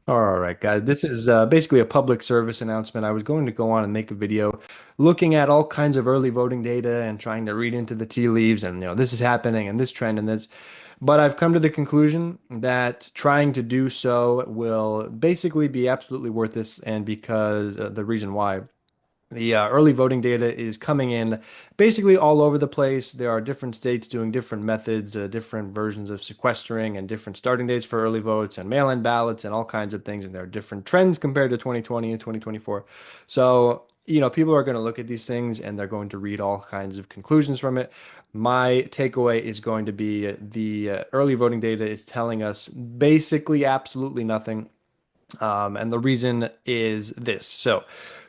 All right, guys. This is basically a public service announcement. I was going to go on and make a video looking at all kinds of early voting data and trying to read into the tea leaves and, this is happening and this trend and this. But I've come to the conclusion that trying to do so will basically be absolutely worthless. And because the reason why. The early voting data is coming in basically all over the place. There are different states doing different methods, different versions of sequestering, and different starting dates for early votes and mail-in ballots and all kinds of things. And there are different trends compared to 2020 and 2024. So, people are going to look at these things and they're going to read all kinds of conclusions from it. My takeaway is going to be the early voting data is telling us basically absolutely nothing. And the reason is this. So,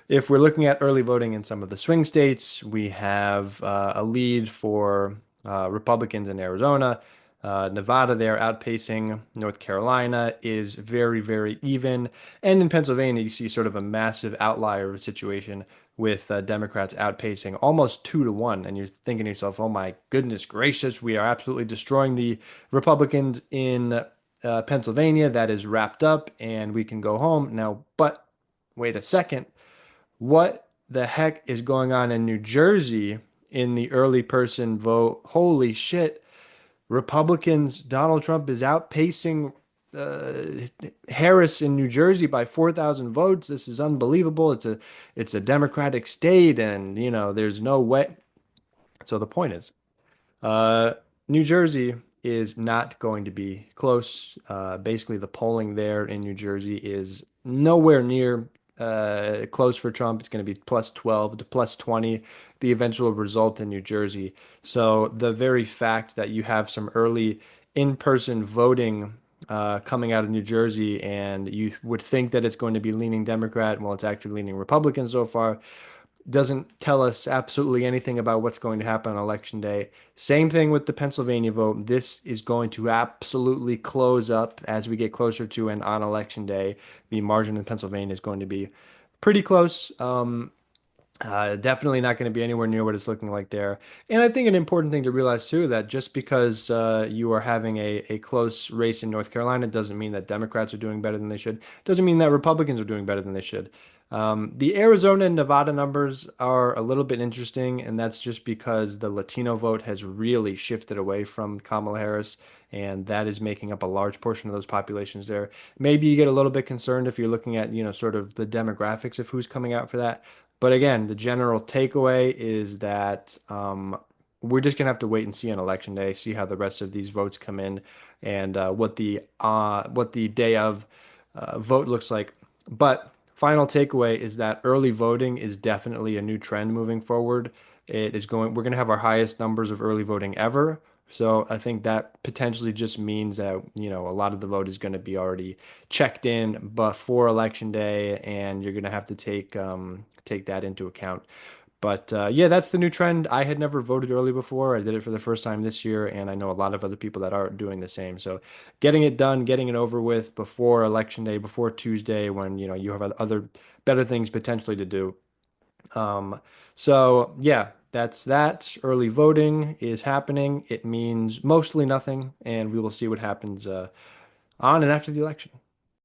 if we're looking at early voting in some of the swing states, we have a lead for Republicans in Arizona. Nevada, they're outpacing. North Carolina is very, very even. And in Pennsylvania, you see sort of a massive outlier of a situation with Democrats outpacing almost 2-1. And you're thinking to yourself, oh my goodness gracious, we are absolutely destroying the Republicans in Pennsylvania. That is wrapped up and we can go home now. But wait a second. What the heck is going on in New Jersey in the early person vote? Holy shit. Republicans, Donald Trump is outpacing uh, Harris in New Jersey by 4,000 votes. This is unbelievable. It's a Democratic state and there's no way. So the point is, uh, New Jersey is not going to be close. Basically, the polling there in New Jersey is nowhere near close for Trump. It's going to be plus 12 to plus 20, the eventual result in New Jersey. So the very fact that you have some early in-person voting coming out of New Jersey, and you would think that it's going to be leaning Democrat, well, it's actually leaning Republican so far doesn't tell us absolutely anything about what's going to happen on election day. Same thing with the Pennsylvania vote. This is going to absolutely close up as we get closer to and on election day. The margin in Pennsylvania is going to be pretty close. Definitely not going to be anywhere near what it's looking like there. And I think an important thing to realize too that just because you are having a close race in North Carolina doesn't mean that Democrats are doing better than they should. Doesn't mean that Republicans are doing better than they should. The Arizona and Nevada numbers are a little bit interesting, and that's just because the Latino vote has really shifted away from Kamala Harris, and that is making up a large portion of those populations there. Maybe you get a little bit concerned if you're looking at, sort of the demographics of who's coming out for that. But again, the general takeaway is that we're just gonna have to wait and see on election day, see how the rest of these votes come in, and what the day of vote looks like. But final takeaway is that early voting is definitely a new trend moving forward. We're gonna have our highest numbers of early voting ever. So I think that potentially just means that, a lot of the vote is going to be already checked in before election day, and you're going to have to take that into account. But yeah, that's the new trend. I had never voted early before. I did it for the first time this year, and I know a lot of other people that are doing the same. So getting it done, getting it over with before election day, before Tuesday, when you have other better things potentially to do. Um, so yeah, that's that. Early voting is happening. It means mostly nothing, and we will see what happens on and after the election.